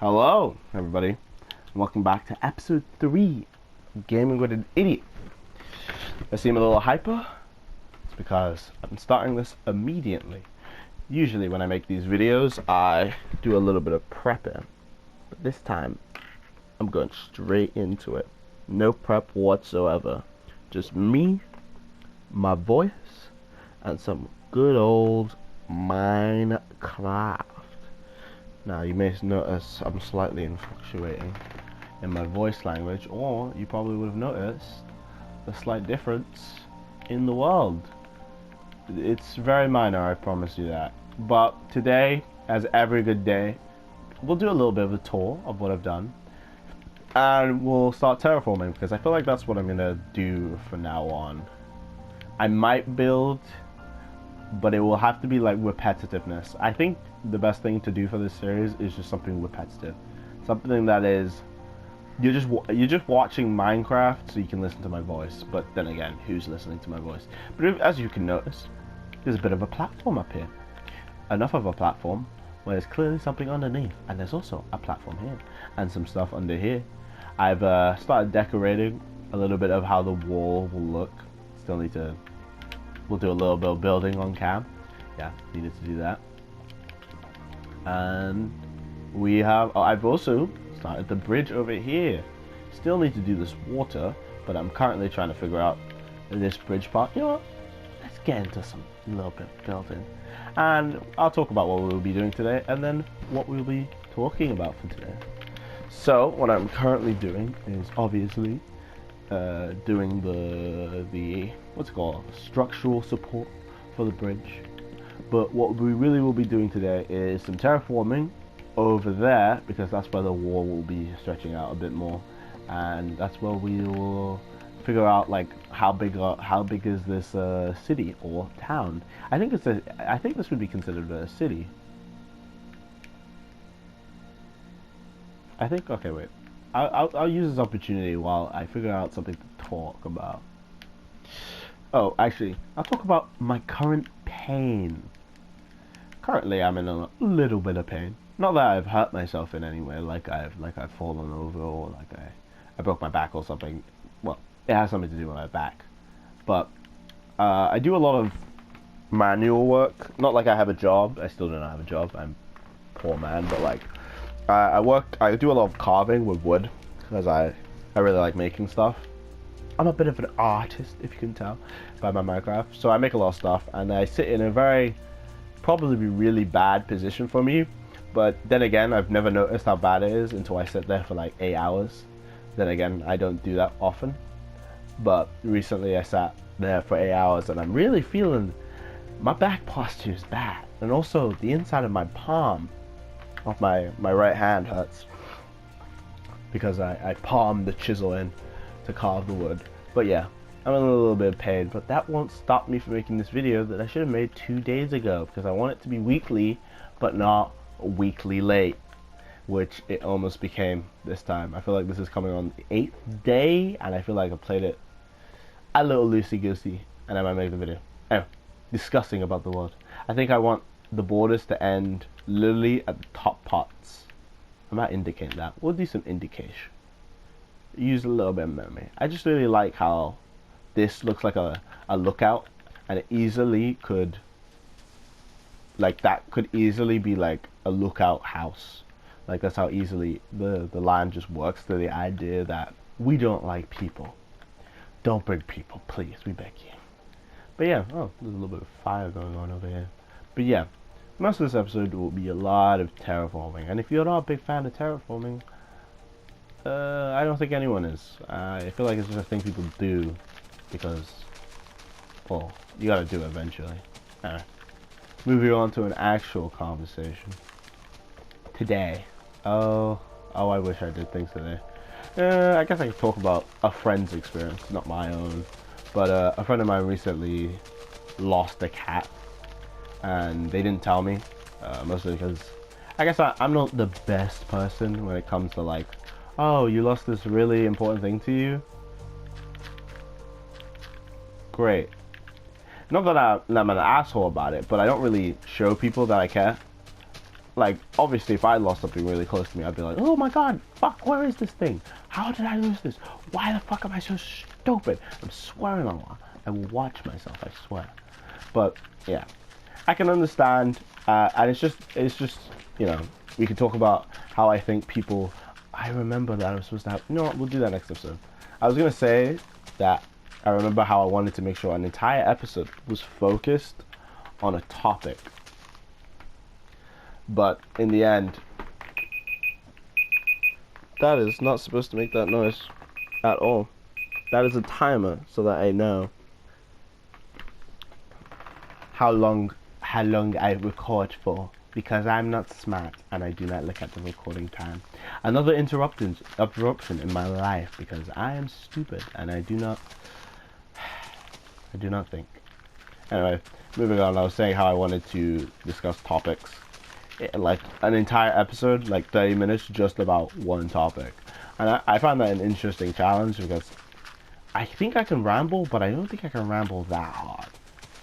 Hello, everybody, and welcome back to episode 3 of Gaming with an Idiot. I seem a little hyper. It's because I'm starting this immediately. Usually when I make these videos, I do a little bit of prepping, but this time I'm going straight into it. No prep whatsoever. Just me, my voice, and some good old Minecraft. Now you may notice I'm slightly fluctuating in my voice language, or you probably would have noticed the slight difference in the world. It's very minor, I promise you that. But today, as every good day, we'll do a little bit of a tour of what I've done, and we'll start terraforming, because I feel like that's what I'm gonna do from now on. I might build, but it will have to be like repetitiveness. I think the best thing to do for this series is just something repetitive, something that is you're just watching Minecraft so you can listen to my voice. But then again, who's listening to my voice? But as you can notice, there's a bit of a platform up here. Enough of a platform where there's clearly something underneath, and there's also a platform here and some stuff under here. I've started decorating a little bit of how the wall will look. Still need to. We'll do a little bit of building on cam. Yeah, needed to do that. And we have. Oh, I've also started the bridge over here. Still need to do this water, but I'm currently trying to figure out this bridge part. You know what? Let's get into some little bit of building, and I'll talk about what we'll be doing today, and then what we'll be talking about for today. So what I'm currently doing is obviously doing the what's it called, structural support for the bridge. But what we really will be doing today is some terraforming over there, because that's where the wall will be stretching out a bit more, and that's where we will figure out like how big is this city or town. I think this would be considered a city. I think, okay, wait. I'll use this opportunity while I figure out something to talk about. Oh, actually, I'll talk about my current pain. Currently, I'm in a little bit of pain. Not that I've hurt myself in any way, like I've fallen over, or like I broke my back or something. Well, it has something to do with my back. But I do a lot of manual work. Not like I have a job. I still don't have a job. I'm a poor man, but like. I do a lot of carving with wood, because I really like making stuff. I'm a bit of an artist, if you can tell by my Minecraft. So I make a lot of stuff, and I sit in a very, probably really bad position for me. But then again, I've never noticed how bad it is until I sit there for like 8 hours. Then again, I don't do that often. But recently I sat there for 8 hours, and I'm really feeling my back posture is bad. And also the inside of my palm of my right hand hurts, because I palmed the chisel in to carve the wood. But yeah, I'm in a little bit of pain, but that won't stop me from making this video that I should have made 2 days ago, because I want it to be weekly, but not weekly late, which it almost became this time. I feel like this is coming on the 8th day, and I feel like I played it a little loosey-goosey, and I might make the video. Anyway, discussing about the world. I think I want the borders to end literally at the top parts. I might indicate that. We'll do some indication. Use a little bit of memory. I just really like how this looks like a lookout, and it easily could, like, that could easily be like a lookout house. Like, that's how easily the line just works to the idea that we don't like people. Don't bring people, please, we beg you. But yeah, oh, there's a little bit of fire going on over here. But yeah, most of this episode will be a lot of terraforming, and if you're not a big fan of terraforming, I don't think anyone is. I feel like it's just a thing people do because, well, you gotta do it eventually. Alright, moving on to an actual conversation. Today, oh, I wish I did things today. I guess I could talk about a friend's experience, not my own, but a friend of mine recently lost a cat. And they didn't tell me, mostly because I guess I'm not the best person when it comes to like, oh, you lost this really important thing to you. Great. Not that I'm an asshole about it, but I don't really show people that I care. like, obviously, if I lost something really close to me, I'd be like, oh my god, fuck, where is this thing? How did I lose this? Why the fuck am I so stupid? I'm swearing a lot. I will watch myself, I swear. But, yeah. I can understand, and it's just, you know, we can talk about how I think people, I remember that I was supposed to have, you know what, we'll do that next episode. I was going to say that I remember how I wanted to make sure an entire episode was focused on a topic. But in the end, that is not supposed to make that noise at all. That is a timer so that I know how long I record for, because I'm not smart and I do not look at the recording time. Another interruption in my life, because I am stupid and I do not think. Anyway, moving on, I was saying how I wanted to discuss topics. Like an entire episode, like 30 minutes, just about one topic. And I find that an interesting challenge, because I think I can ramble, but I don't think I can ramble that hard.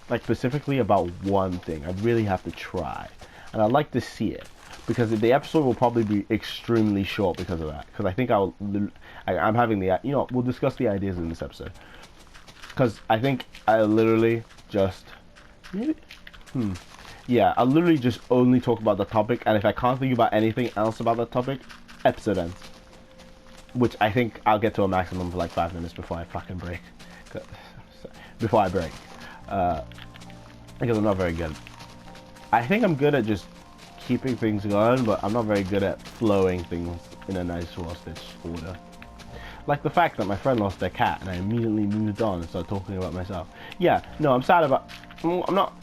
Like specifically about one thing. I'd really have to try. And I'd like to see it. Because the episode will probably be extremely short because of that. Because I think I'm having the, you know, we'll discuss the ideas in this episode. Because I think I literally just, maybe, yeah, I'll literally just only talk about the topic, and if I can't think about anything else about that topic, episode ends. Which I think I'll get to a maximum for like 5 minutes before I fucking break. Before I break. Because I'm not very good. I think I'm good at just keeping things going, but I'm not very good at flowing things in a nice well-stitched order. Like the fact that my friend lost their cat, and I immediately moved on and started talking about myself. Yeah, no, I'm sad about, I'm not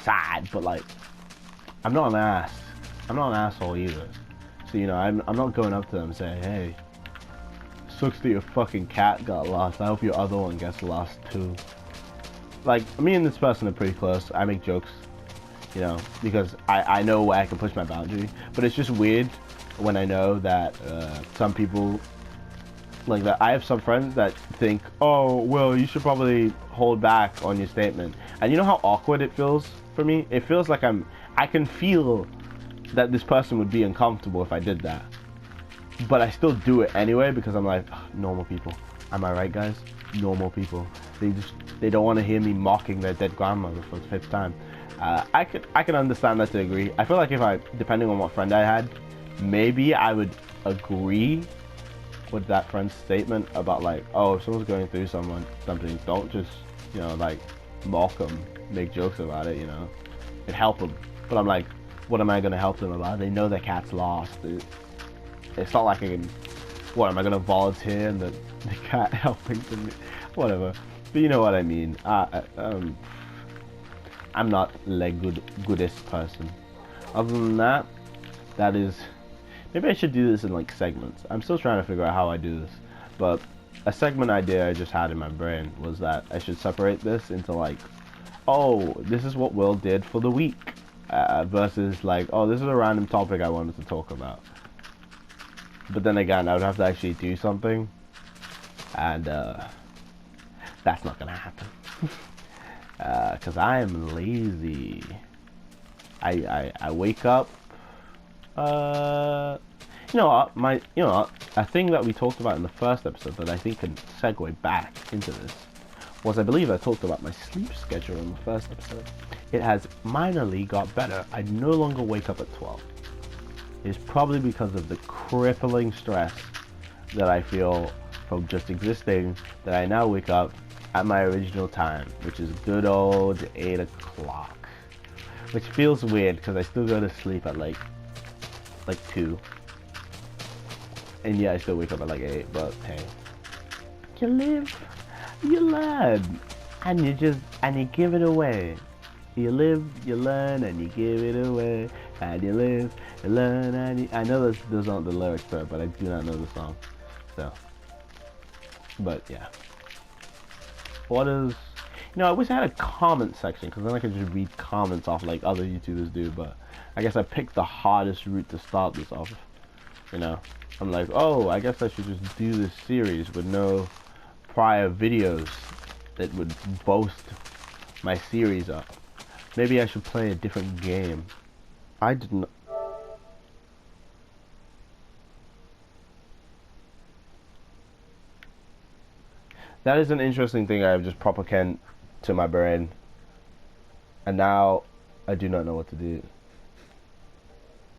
sad, but like, I'm not an ass. I'm not an asshole either. So, you know, I'm not going up to them and saying, hey, sucks that your fucking cat got lost. I hope your other one gets lost too. Like, me and this person are pretty close. I make jokes, you know, because I know where I can push my boundary. But it's just weird when I know that some people, like that, I have some friends that think, oh, well, you should probably hold back on your statement. And you know how awkward it feels for me? It feels like I can feel that this person would be uncomfortable if I did that. But I still do it anyway, because I'm like, normal people. Am I right, guys? Normal people. They don't want to hear me mocking their dead grandmother for the 5th time. I can understand that to a degree. I feel like depending on what friend I had, maybe I would agree with that friend's statement about like, oh, if someone's going through something, don't just, you know, like, mock them, make jokes about it, you know, and help them. But I'm like, what am I going to help them about? They know their cat's lost. It's not like I can, what, am I going to volunteer and the cat helping them? Whatever. But you know what I mean. I'm not like goodest person. Other than that, that is, maybe I should do this in like segments. I'm still trying to figure out how I do this. But a segment idea I just had in my brain was that I should separate this into like, oh, this is what Will did for the week. Versus like, oh, this is a random topic I wanted to talk about. But then again, I would have to actually do something. And that's not gonna happen. Cause I am lazy. I wake up. You know what, a thing that we talked about in the first episode that I think can segue back into this was, I believe I talked about my sleep schedule in the first episode. It has minorly got better. I no longer wake up at 12. It's probably because of the crippling stress that I feel from just existing, that I now wake up at my original time, which is good old 8 o'clock. Which feels weird, because I still go to sleep at like 2. And yeah, I still wake up at like 8, but hey. You live, you learn, and you give it away. You live, you learn, and you give it away. And you live, you learn, and you... I know those aren't the lyrics to it, but I do not know the song. So, but yeah. What is... You know, I wish I had a comment section, because then I could just read comments off like other YouTubers do, but I guess I picked the hardest route to start this off. You know, I'm like, oh, I guess I should just do this series with no prior videos that would boast my series up. Maybe I should play a different game. I did not... That is an interesting thing I have just proper Ken to my brain, and now I do not know what to do.